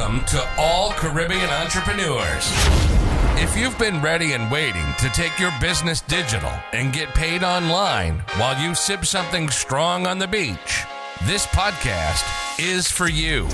Welcome to all Caribbean entrepreneurs. If you've been ready and waiting to take your business digital and get paid online while you sip something strong on the beach, this podcast is for you.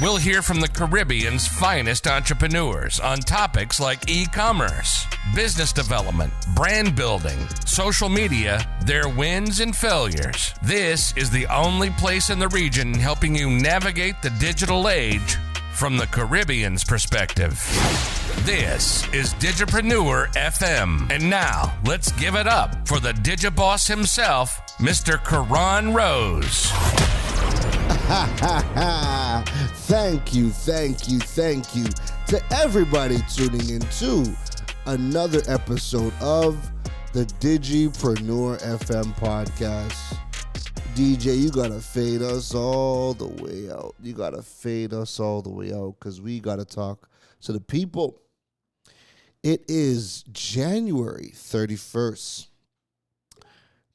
We'll hear from the Caribbean's finest entrepreneurs on topics like e-commerce, business development, brand building, social media, their wins and failures. This is the only place in the region helping you navigate the digital age from the Caribbean's perspective. This is Digipreneur FM. And now, let's give it up for the Digiboss himself, Mr. Karan Rose. Thank you to everybody tuning in to another episode of the Digipreneur FM podcast. DJ, you gotta fade us all the way out. Because we gotta talk to the people. It is January 31st.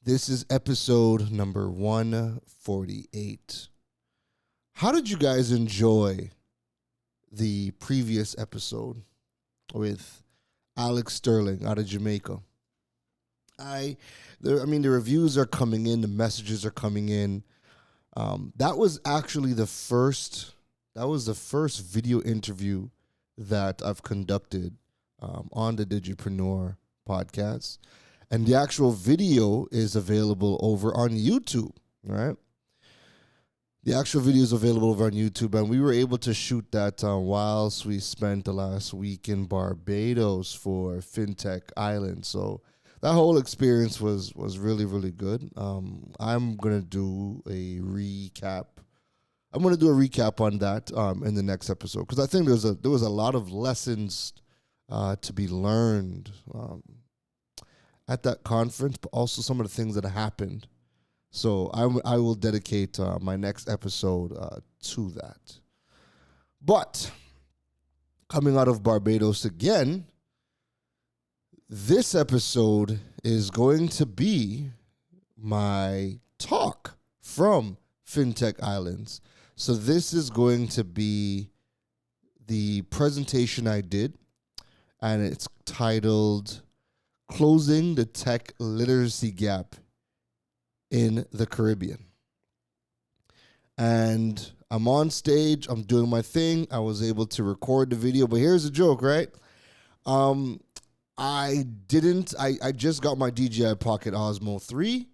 This is episode number 148. How did you guys enjoy the previous episode with Alex Sterling out of Jamaica? The reviews are coming in, the messages are coming in. That was actually the first video interview that I've conducted on the Digipreneur podcast. And the actual video is available over on YouTube, right? The actual video is available over on YouTube, and we were able to shoot that whilst we spent the last week in Barbados for Fintech Islands. So that whole experience was really, really good. I'm going to do a recap. I'm going to do a recap on that in the next episode, because I think there was a lot of lessons to be learned at that conference, but also some of the things that happened. So I will dedicate my next episode to that. But coming out of Barbados again, this episode is going to be my talk from Fintech Islands. So this is going to be the presentation I did, and it's titled Closing the Tech Literacy Gap in the Caribbean. And I'm on stage, I'm doing my thing. I was able to record the video, but here's the joke, right? I just got my DJI Pocket Osmo 3,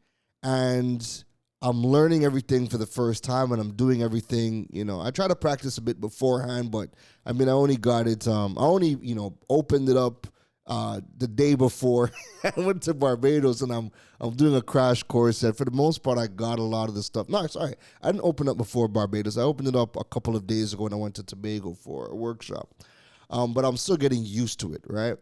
and I'm learning everything for the first time, and I'm doing everything, I try to practice a bit beforehand, but I only got it, opened it up the day before I went to Barbados, and I'm doing a crash course. And for the most part, I got a lot of the stuff. No, sorry, I didn't open up before Barbados. I opened it up a couple of days ago when I went to Tobago for a workshop. But I'm still getting used to it, right?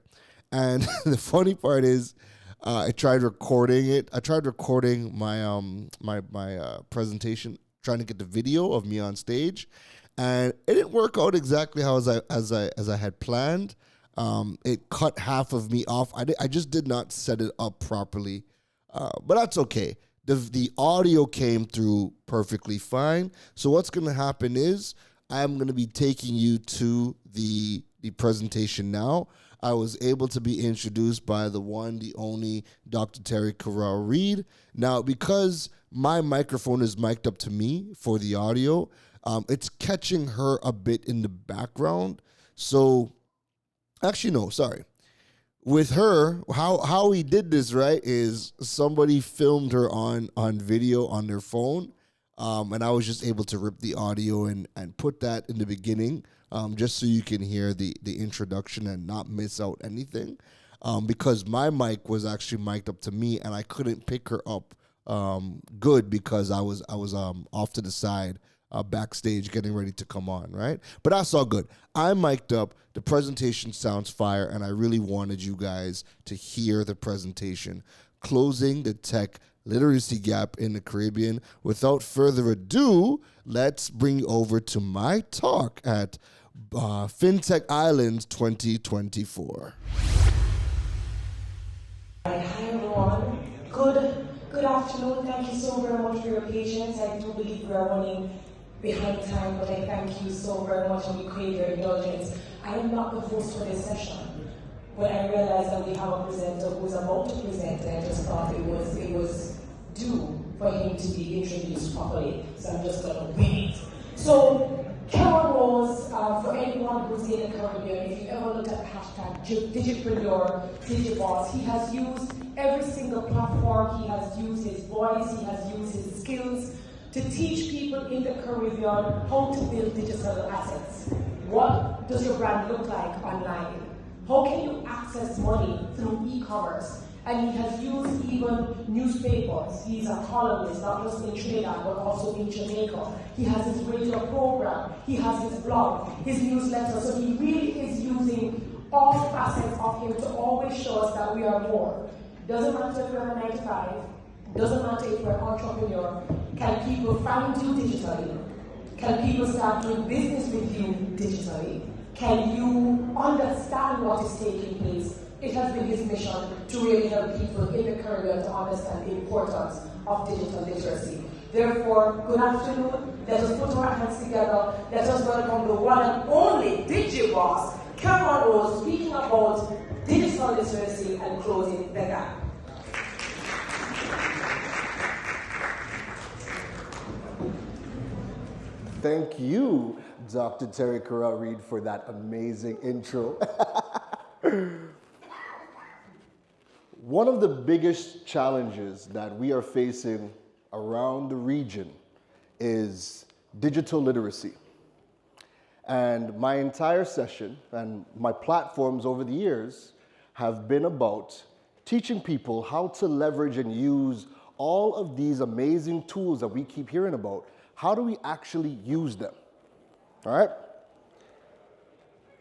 And the funny part is, I tried recording it. I tried recording my my presentation, trying to get the video of me on stage, and it didn't work out exactly how as I had planned. It cut half of me off. I just did not set it up properly, but that's okay. The audio came through perfectly fine. So what's going to happen is I'm going to be taking you to the presentation now. I was able to be introduced by the one, the only Dr. Terry Corral Reed. Now, because my microphone is mic'd up to me for the audio, it's catching her a bit in the background. So actually, no, sorry. With her, how we did this, right, is somebody filmed her on video on their phone, and I was just able to rip the audio and put that in the beginning, just so you can hear the introduction and not miss out anything, because my mic was actually mic'd up to me, and I couldn't pick her up good because I was off to the side, backstage getting ready to come on, right? But that's all good. I'm mic'd up. The presentation sounds fire, and I really wanted you guys to hear the presentation. Closing the Tech Literacy Gap in the Caribbean. Without further ado, let's bring you over to my talk at Fintech Islands 2024. Hi everyone. Good afternoon. Thank you so very much for your patience. I do believe we are running behind time, but I thank you so very much and we crave your indulgence. I am not the host for this session. When I realized that we have a presenter who is about to present, I just thought it was due for him to be introduced properly. So I'm just going to wait. So Carol Rose, for anyone who's in the Caribbean, if you ever look at hashtag Digipreneur, Digiboss, he has used every single platform, he has used his voice, he has used his skills to teach people in the Caribbean how to build digital assets. What does your brand look like online? How can you access money through e-commerce? And he has used even newspapers. He's a columnist, not just in Trinidad, but also in Jamaica. He has his radio program, he has his blog, his newsletter. So he really is using all facets of him to always show us that we are more. Doesn't matter if you're a 9 to 5, doesn't matter if you're an entrepreneur. Can people find you digitally? Can people start doing business with you digitally? Can you understand what is taking place? It has been his mission to really help people in the Caribbean to understand the importance of digital literacy. Therefore, good afternoon. Let us put our hands together. Let us welcome the one and only Digiboss, Cameron Rose, speaking about digital literacy and closing the gap. Thank you, Dr. Terry Corral-Reed, for that amazing intro. One of the biggest challenges that we are facing around the region is digital literacy. And my entire session and my platforms over the years have been about teaching people how to leverage and use all of these amazing tools that we keep hearing about. How do we actually use them? All right?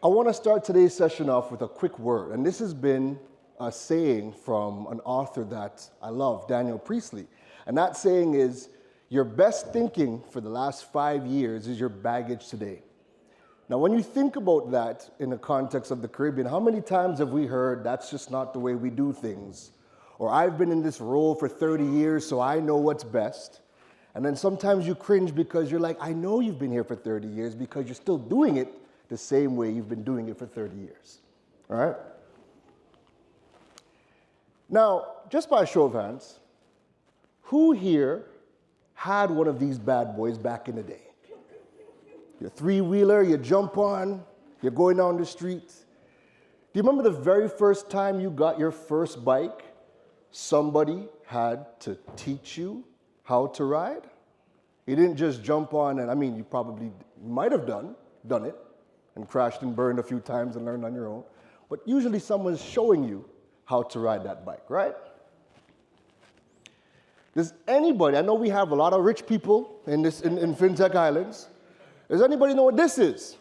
I want to start today's session off with a quick word. And this has been a saying from an author that I love, Daniel Priestley. And that saying is, your best thinking for the last 5 years is your baggage today. Now, when you think about that in the context of the Caribbean, how many times have we heard that's just not the way we do things? Or I've been in this role for 30 years, so I know what's best. And then sometimes you cringe because you're like, I know you've been here for 30 years because you're still doing it the same way you've been doing it for 30 years. All right? Now, just by a show of hands, who here had one of these bad boys back in the day? Your three-wheeler, you jump on, you're going down the street. Do you remember the very first time you got your first bike? Somebody had to teach you how to ride? You didn't just jump on and, I mean, you probably might have done it and crashed and burned a few times and learned on your own. But usually someone's showing you how to ride that bike, right? Does anybody, I know we have a lot of rich people in Fintech Islands. Does anybody know what this is?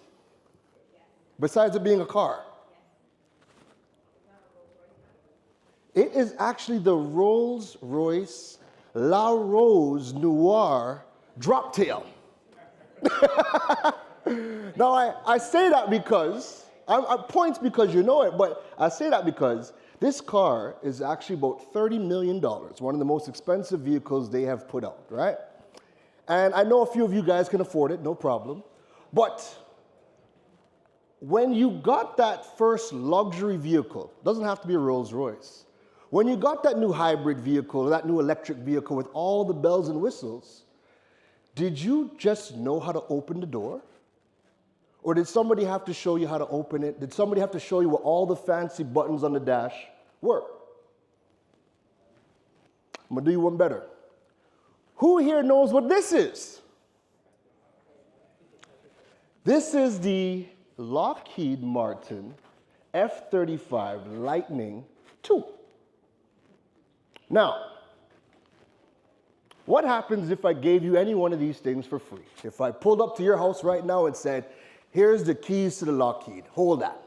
Besides it being a car. It is actually the Rolls-Royce La Rose Noir drop tail. Now, I say that because, I point because you know it, but I say that because this car is actually about $30 million, one of the most expensive vehicles they have put out, right? And I know a few of you guys can afford it, no problem. But when you got that first luxury vehicle, doesn't have to be a Rolls Royce, when you got that new hybrid vehicle, that new electric vehicle with all the bells and whistles, did you just know how to open the door? Or did somebody have to show you how to open it? Did somebody have to show you what all the fancy buttons on the dash were? I'm gonna do you one better. Who here knows what this is? This is the Lockheed Martin F-35 Lightning II. Now, what happens if I gave you any one of these things for free? If I pulled up to your house right now and said, here's the keys to the Lockheed, hold that.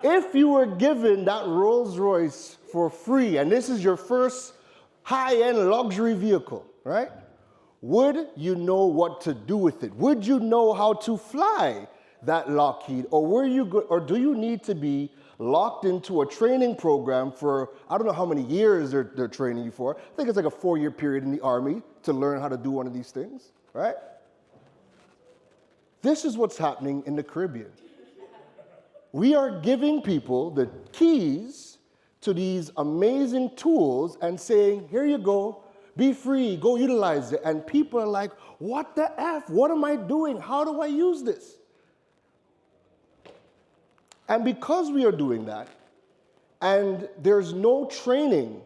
If you were given that Rolls Royce for free, and this is your first high-end luxury vehicle, right? Would you know what to do with it? Would you know how to fly that Lockheed? Or do you need to be locked into a training program for, I don't know how many years they're training you for. I think it's like a 4-year period in the Army to learn how to do one of these things, right? This is what's happening in the Caribbean. We are giving people the keys to these amazing tools and saying, here you go, be free, go utilize it. And people are like, what the F? What am I doing? How do I use this? And because we are doing that, and there's no training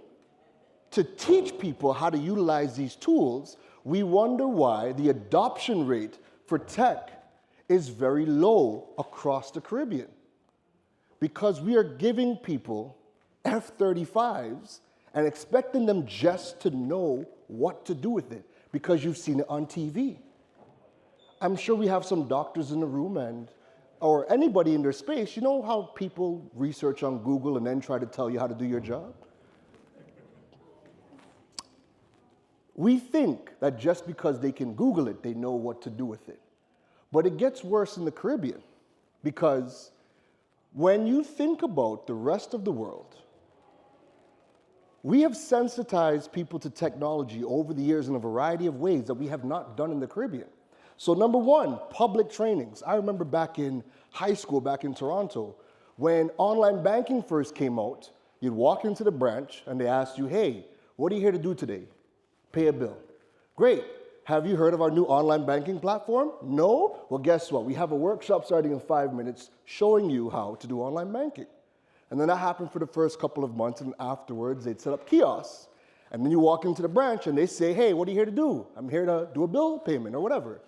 to teach people how to utilize these tools, we wonder why the adoption rate for tech is very low across the Caribbean. Because we are giving people F-35s and expecting them just to know what to do with it because you've seen it on TV. I'm sure we have some doctors in the room or anybody in their space. You know how people research on Google and then try to tell you how to do your job? We think that just because they can Google it, they know what to do with it. But it gets worse in the Caribbean because when you think about the rest of the world, we have sensitized people to technology over the years in a variety of ways that we have not done in the Caribbean. So number one, public trainings. I remember back in high school, back in Toronto, when online banking first came out, you'd walk into the branch and they asked you, hey, what are you here to do today? Pay a bill. Great. Have you heard of our new online banking platform? No? Well, guess what? We have a workshop starting in 5 minutes showing you how to do online banking. And then that happened for the first couple of months, and afterwards they'd set up kiosks. And then you walk into the branch and they say, hey, what are you here to do? I'm here to do a bill payment or whatever.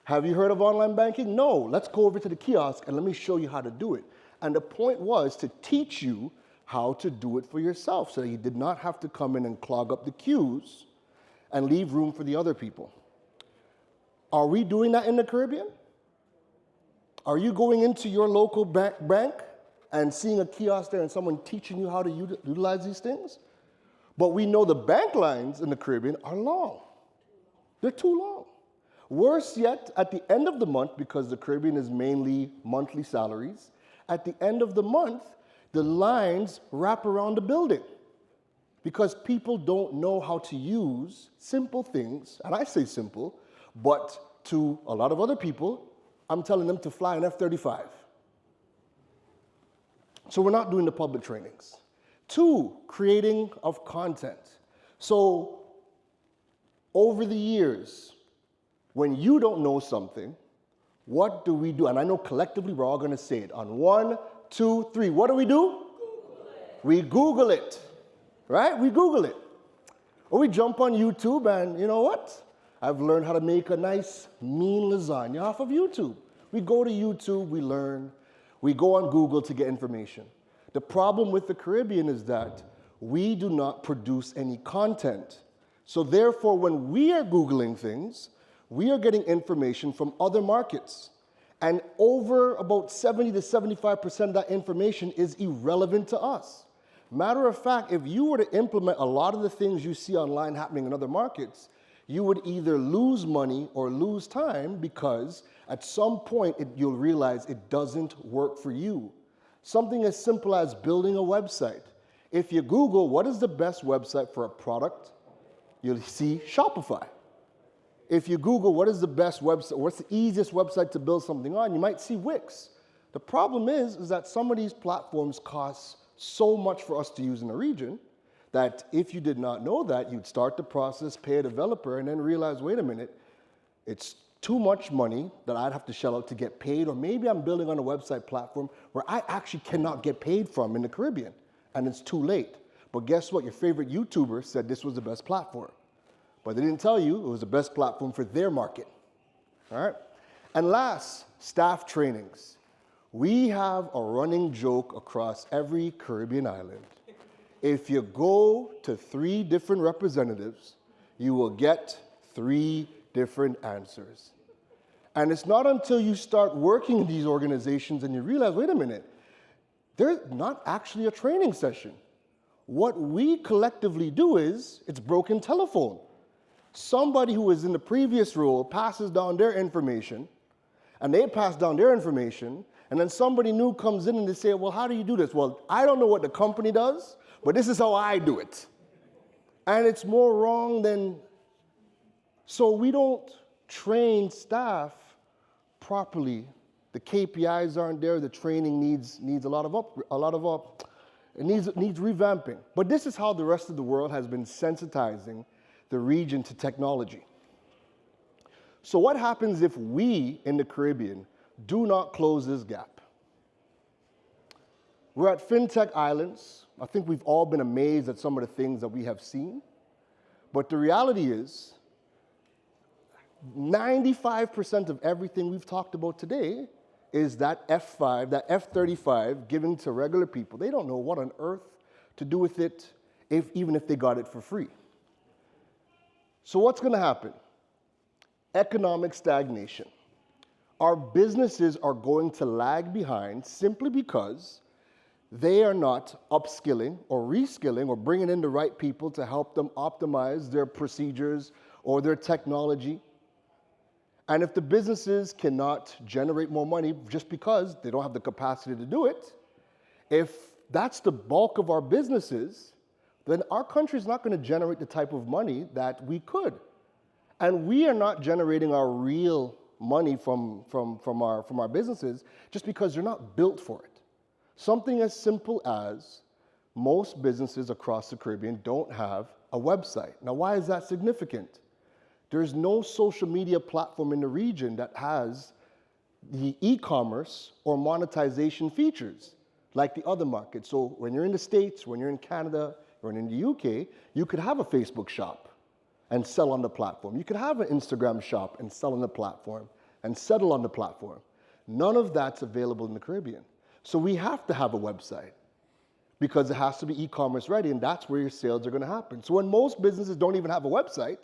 Have you heard of online banking? No. Let's go over to the kiosk and let me show you how to do it. And the point was to teach you how to do it for yourself so that you did not have to come in and clog up the queues and leave room for the other people. Are we doing that in the Caribbean? Are you going into your local bank and seeing a kiosk there and someone teaching you how to utilize these things? But we know the bank lines in the Caribbean are long. They're too long. Worse yet, at the end of the month, because the Caribbean is mainly monthly salaries, at the end of the month, the lines wrap around the building. Because people don't know how to use simple things, and I say simple, but to a lot of other people, I'm telling them to fly an F-35. So we're not doing the public trainings. 2, creating of content. So over the years, when you don't know something, what do we do? And I know collectively we're all going to say it. On 1, 2, 3, what do? Google it. We Google it. Right? We Google it. Or we jump on YouTube and you know what? I've learned how to make a nice mean lasagna off of YouTube. We go to YouTube, we learn. We go on Google to get information. The problem with the Caribbean is that we do not produce any content. So therefore, when we are Googling things, we are getting information from other markets. And over about 70 to 75% of that information is irrelevant to us. Matter of fact, if you were to implement a lot of the things you see online happening in other markets, you would either lose money or lose time because at some point you'll realize it doesn't work for you. Something as simple as building a website. If you Google what is the best website for a product, you'll see Shopify. If you Google what is the best website, what's the easiest website to build something on, you might see Wix. The problem is that some of these platforms cost so much for us to use in the region that if you did not know that, you'd start the process, pay a developer, and then realize, wait a minute, it's too much money that I'd have to shell out to get paid, or maybe I'm building on a website platform where I actually cannot get paid from in the Caribbean, and it's too late. But guess what? Your favorite YouTuber said this was the best platform. But they didn't tell you it was the best platform for their market. All right? And last, staff trainings. We have a running joke across every Caribbean island. If you go to 3 different representatives, you will get 3 different answers. And it's not until you start working in these organizations and you realize, wait a minute, there's not actually a training session. What we collectively do is, it's broken telephone. Somebody who was in the previous role passes down their information, and they pass down their information, And then somebody new comes in and they say, well, how do you do this? Well, I don't know what the company does, but this is how I do it. And it's more wrong than, so we don't train staff properly. The KPIs aren't there. The training needs it needs revamping. But this is how the rest of the world has been sensitizing the region to technology. So what happens if we in the Caribbean do not close this gap? We're at Fintech Islands. I think we've all been amazed at some of the things that we have seen. But the reality is, 95% of everything we've talked about today is that F5, that F-35 given to regular people. They don't know what on earth to do with it, even if they got it for free. So what's going to happen? Economic stagnation. Our businesses are going to lag behind simply because they are not upskilling or reskilling or bringing in the right people to help them optimize their procedures or their technology. And if the businesses cannot generate more money just because they don't have the capacity to do it, if that's the bulk of our businesses, then our country is not going to generate the type of money that we could. And we are not generating our real money from our businesses just because they're not built for it. Something as simple as most businesses across the Caribbean don't have a website. Now, why is that significant? There's no social media platform in the region that has the e-commerce or monetization features like the other markets. So when you're in the States, when you're in Canada, or in the UK, you could have a Facebook shop and sell on the platform. You could have an Instagram shop and sell on the platform and settle on the platform. None of that's available in the Caribbean. So we have to have a website because it has to be e-commerce ready, and that's where your sales are going to happen. So when most businesses don't even have a website,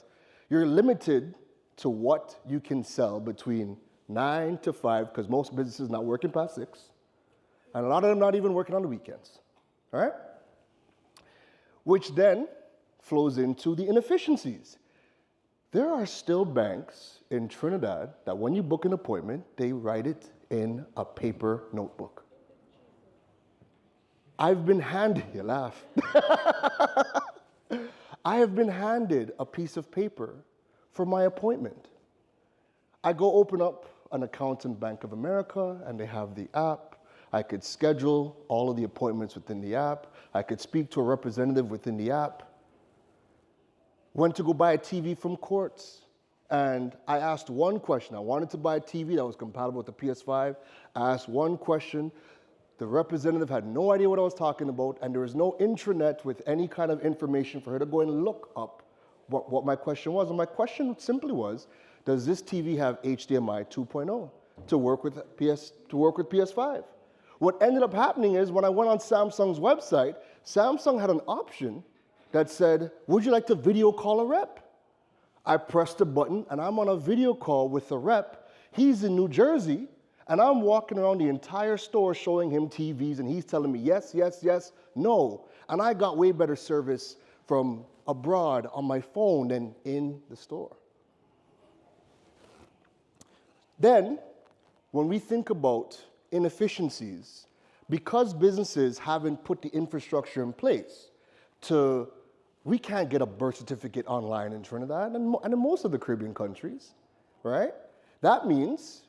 you're limited to what you can sell between 9 to 5, because most businesses not working past 6, and a lot of them not even working on the weekends, all right? Which then flows into the inefficiencies. There are still banks in Trinidad that when you book an appointment, they write it in a paper notebook. I've been handed, you laugh. I have been handed a piece of paper for my appointment. I go open up an account in Bank of America and they have the app. I could schedule all of the appointments within the app. I could speak to a representative within the app. Went to go buy a TV from Quartz, and I asked one question. I wanted to buy a TV that was compatible with the PS5. I asked one question. The representative had no idea what I was talking about, and there was no intranet with any kind of information for her to go and look up what my question was. And my question simply was, does this TV have HDMI 2.0 to work with PS5? What ended up happening is when I went on Samsung's website, Samsung had an option that said, would you like to video call a rep? I pressed the button, and I'm on a video call with the rep. He's in New Jersey, and I'm walking around the entire store showing him TVs, and he's telling me yes, yes, yes, no. And I got way better service from abroad on my phone than in the store. Then, when we think about inefficiencies, because businesses haven't put the infrastructure in place we can't get a birth certificate online in Trinidad and in most of the Caribbean countries, right? That means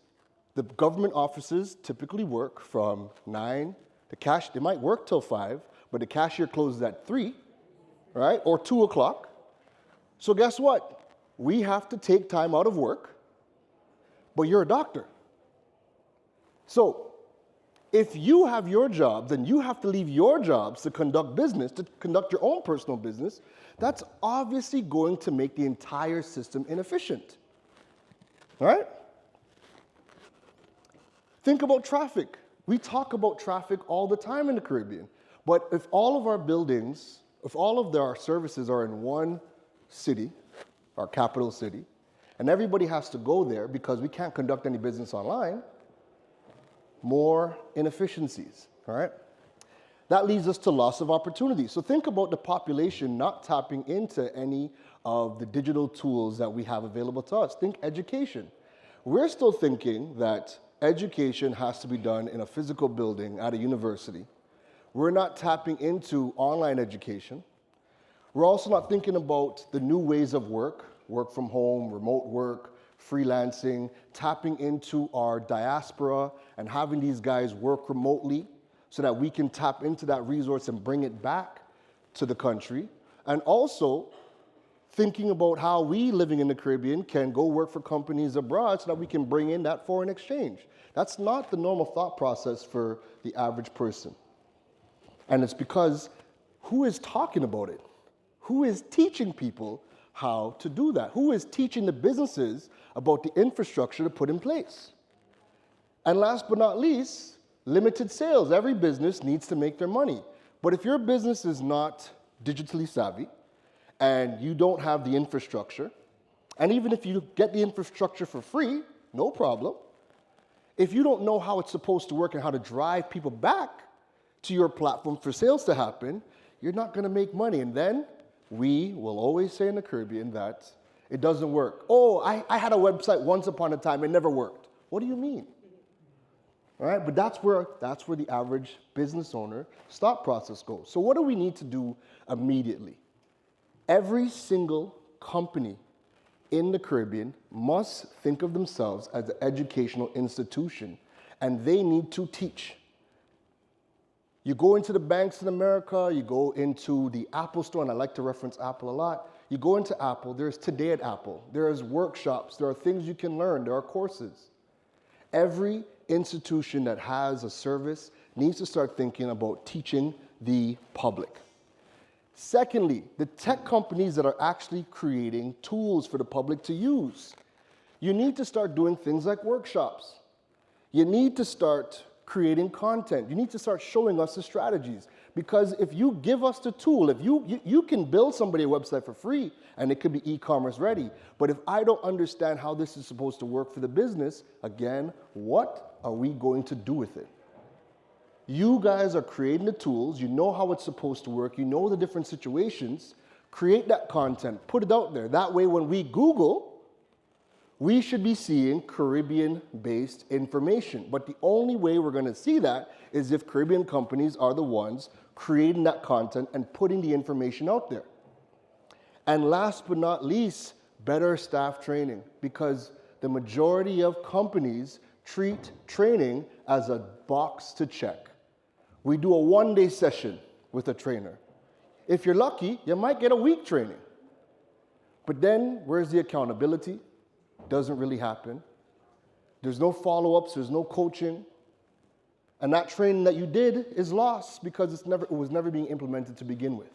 the government offices typically work from 9, they might work till 5, but the cashier closes at 3, right? Or 2 o'clock. So guess what? We have to take time out of work, but you're a doctor. So if you have your jobs and you have to leave your jobs to conduct business, to conduct your own personal business, that's obviously going to make the entire system inefficient. All right? Think about traffic. We talk about traffic all the time in the Caribbean. But if all of our buildings, if all of our services are in one city, our capital city, and everybody has to go there because we can't conduct any business online, more inefficiencies, all right? That leads us to loss of opportunity. So think about the population not tapping into any of the digital tools that we have available to us. Think education. We're still thinking that education has to be done in a physical building at a university. We're not tapping into online education. We're also not thinking about the new ways of work from home, remote work, freelancing, tapping into our diaspora and having these guys work remotely so that we can tap into that resource and bring it back to the country. And also thinking about how we living in the Caribbean can go work for companies abroad so that we can bring in that foreign exchange. That's not the normal thought process for the average person. And it's because who is talking about it? Who is teaching people how to do that? Who is teaching the businesses about the infrastructure to put in place? And last but not least, limited sales. Every business needs to make their money. But if your business is not digitally savvy and you don't have the infrastructure, and even if you get the infrastructure for free, no problem. If you don't know how it's supposed to work and how to drive people back to your platform for sales to happen, you're not going to make money. And then we will always say in the Caribbean that it doesn't work. Oh, I had a website once upon a time, it never worked. What do you mean? All right, but that's where the average business owner thought process goes. So what do we need to do immediately? Every single company in the Caribbean must think of themselves as an educational institution, and they need to teach. You go into the banks in America, you go into the Apple store, and I like to reference Apple a lot. You go into Apple, there's Today at Apple, there's workshops, there are things you can learn, there are courses. Every institution that has a service needs to start thinking about teaching the public. Secondly, the tech companies that are actually creating tools for the public to use. You need to start doing things like workshops. You need to start creating content. You need to start showing us the strategies. Because if you give us the tool, if you can build somebody a website for free and it could be e-commerce ready. But if I don't understand how this is supposed to work for the business, again, what are we going to do with it? You guys are creating the tools, you know how it's supposed to work, you know the different situations, create that content, put it out there. That way when we Google, we should be seeing Caribbean-based information. But the only way we're going to see that is if Caribbean companies are the ones creating that content and putting the information out there. And last but not least, better staff training, because the majority of companies treat training as a box to check. We do a one-day session with a trainer. If you're lucky, you might get a week training. But then, where's the accountability? Doesn't really happen. There's no follow-ups, there's no coaching. And that training that you did is lost because it was never being implemented to begin with.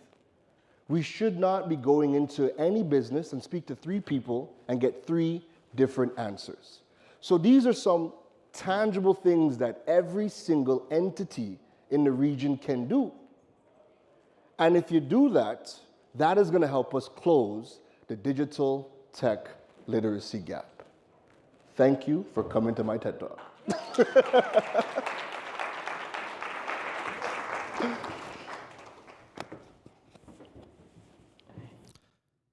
We should not be going into any business and speak to 3 people and get 3 different answers. So these are some tangible things that every single entity in the region can do. And if you do that, that is going to help us close the digital tech literacy gap. Thank you for coming to my TED Talk.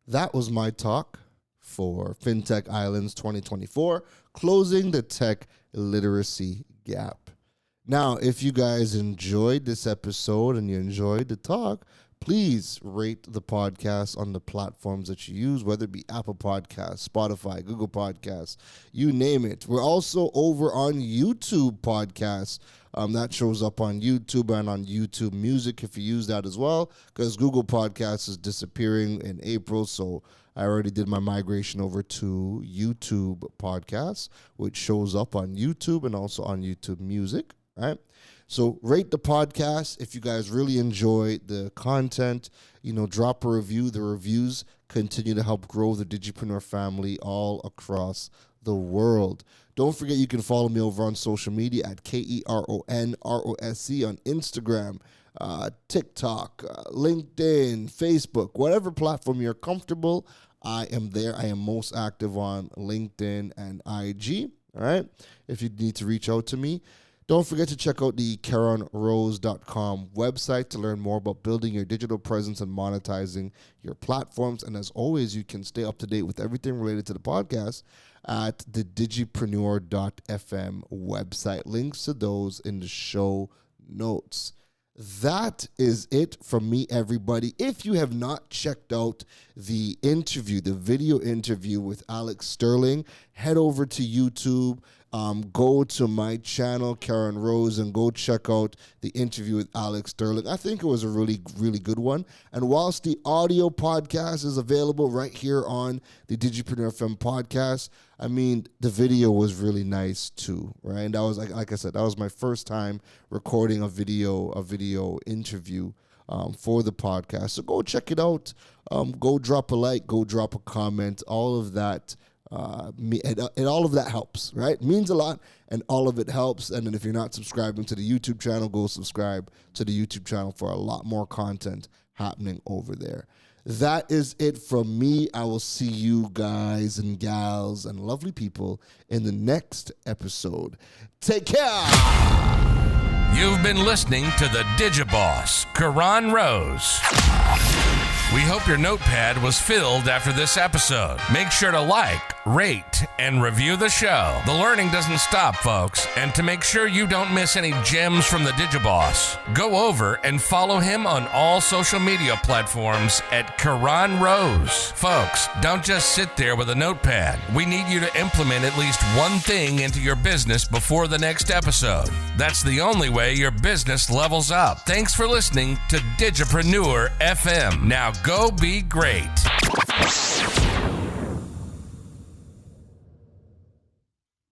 That was my talk for Fintech Islands 2024, closing the tech literacy gap. Now, if you guys enjoyed this episode and you enjoyed the talk, please rate the podcast on the platforms that you use, whether it be Apple Podcasts, Spotify, Google Podcasts, you name it. We're also over on YouTube Podcasts. That shows up on YouTube and on YouTube Music if you use that as well, because Google Podcasts is disappearing in April, so I already did my migration over to YouTube Podcasts, which shows up on YouTube and also on YouTube Music, right? So rate the podcast. If you guys really enjoy the content, drop a review. The reviews continue to help grow the Digipreneur family all across the world. Don't forget you can follow me over on social media at KERONROSC on Instagram, TikTok, LinkedIn, Facebook, whatever platform you're comfortable, I am there. I am most active on LinkedIn and IG, all right? If you need to reach out to me. Don't forget to check out the KaronRose.com website to learn more about building your digital presence and monetizing your platforms. And as always, you can stay up to date with everything related to the podcast at the digipreneur.fm website. Links to those in the show notes. That is it from me, everybody. If you have not checked out the video interview with Alex Sterling, head over to YouTube. Go to my channel, Karen Rose, and go check out the interview with Alex Sterling. I think it was a really, really good one. And whilst the audio podcast is available right here on the Digipreneur FM podcast, I mean, the video was really nice too, right? And that was, like I said, that was my first time recording a video interview for the podcast. So go check it out. Go drop a like, go drop a comment, all of that. And all of that helps, right? It means a lot, and all of it helps. And then if you're not subscribing to the YouTube channel, go subscribe to the YouTube channel for a lot more content happening over there. That is it from me. I will see you guys and gals and lovely people in the next episode. Take care. You've been listening to the Digiboss, Karan Rose. We hope your notepad was filled after this episode. Make sure to like, rate, and review the show. The learning doesn't stop, folks. And to make sure you don't miss any gems from the Digiboss, go over and follow him on all social media platforms at Karan Rose. Folks, don't just sit there with a notepad. We need you to implement at least one thing into your business before the next episode. That's the only way your business levels up. Thanks for listening to Digipreneur FM. Now go be great.